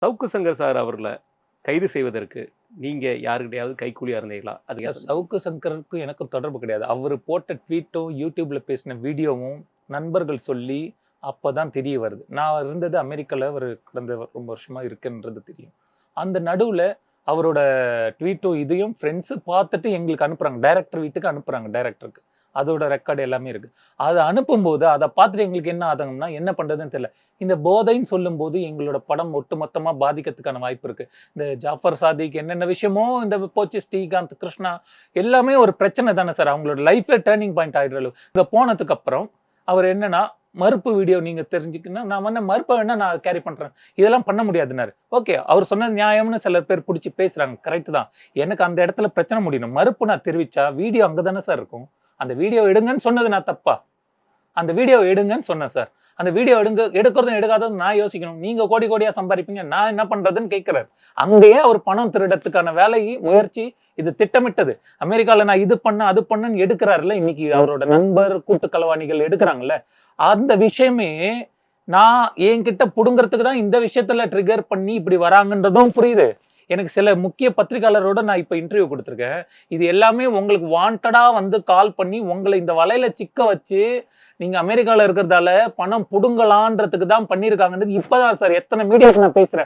Savukku Shankar sir அவர்களை கைது செய்வதற்கு நீங்க யாருக்கிட்டையாவது கைக்கூலியா இருந்தீங்களா? அது சவுக்கு சங்கருக்கு எனக்கு தொடர்பு கிடையாது. அவர் போட்ட ட்வீட்டும் யூடியூப்ல பேசின வீடியோவும் நண்பர்கள் சொல்லி அப்பதான் தெரிய வருது. நான் இருந்தது அமெரிக்கால ஒரு கடந்த ரொம்ப வருஷமா இருக்குன்றது தெரியும். அந்த நடுவுல அவரோட ட்வீட்டும் இதையும் ஃப்ரெண்ட்ஸ் பார்த்துட்டு எங்களுக்கு அனுப்புறாங்க. டைரக்டர் வீட்டுக்கு அனுப்புறாங்க டைரக்டருக்கு. அதோட ரெக்கார்டு எல்லாமே இருக்கு. அதை அனுப்பும்போது அதை பார்த்துட்டு எங்களுக்கு என்ன ஆதங்கம்னா என்ன பண்றதுன்னு தெரியல. இந்த போதைன்னு சொல்லும்போது எங்களோட படம் ஒட்டுமொத்தமா பாதிக்கிறதுக்கான வாய்ப்பு இருக்கு. இந்த ஜாஃபர் சாதிக் என்னென்ன விஷயமோ இந்த போச்சு ஸ்ரீகாந்த் கிருஷ்ணா எல்லாமே ஒரு பிரச்சனை தானே சார். அவங்களோட லைஃப்ல டேர்னிங் பாயிண்ட் ஆயிடுற அளவு இங்க போனதுக்கு அப்புறம் அவர் என்னன்னா மறுப்பு வீடியோ நீங்க தெரிஞ்சுக்கணும் நான் வந்து மறுப்பை வேணா நான் கேரி பண்றேன் இதெல்லாம் பண்ண முடியாதுன்னாரு. ஓகே அவர் சொன்னது நியாயம்னு சில பேர் பிடிச்சி பேசுறாங்க. கரெக்ட் தான். எனக்கு அந்த இடத்துல பிரச்சனை முடியணும். மறுப்பு நான் தெரிவிச்சா வீடியோ அங்கதானே சார் இருக்கும். அந்த வீடியோ எடுங்கன்னு சொன்னது நான் தப்பா? அந்த வீடியோ எடுங்கன்னு சொன்னேன் சார். அந்த வீடியோ எடுக்கிறதும் எடுக்காததும் நான் யோசிக்கணும். நீங்க கோடி கோடியா சம்பாதிப்பீங்க நான் என்ன பண்றதுன்னு கேட்கிறாரு. அங்கேயே அவர் பணம் திருடத்துக்கான வேலை முயற்சி இது திட்டமிட்டது. அமெரிக்கால நான் இது பண்ண அது பண்ணன்னு எடுக்கிறாருல்ல. இன்னைக்கு அவரோட நண்பர் கூட்டு களவாணிகள் எடுக்கிறாங்கல்ல. அந்த விஷயமே நான் என்கிட்ட புடுங்கிறதுக்கு தான் இந்த விஷயத்துல ட்ரிகர் பண்ணி இப்படி வராங்கன்றதும் புரியுது. எனக்கு சில முக்கிய பத்திரிகையாளரோட நான் இப்போ இன்டர்வியூ கொடுத்துருக்கேன். இது எல்லாமே உங்களுக்கு வாண்டடா வந்து கால் பண்ணி உங்களை இந்த வலையில சிக்க வச்சு நீங்க அமெரிக்கால இருக்கிறதால பணம் புடுங்கலான்றதுக்கு தான் பண்ணியிருக்காங்கன்றது இப்பதான் சார் எத்தனை மீடியாவுக்கு நான் பேசுறேன்.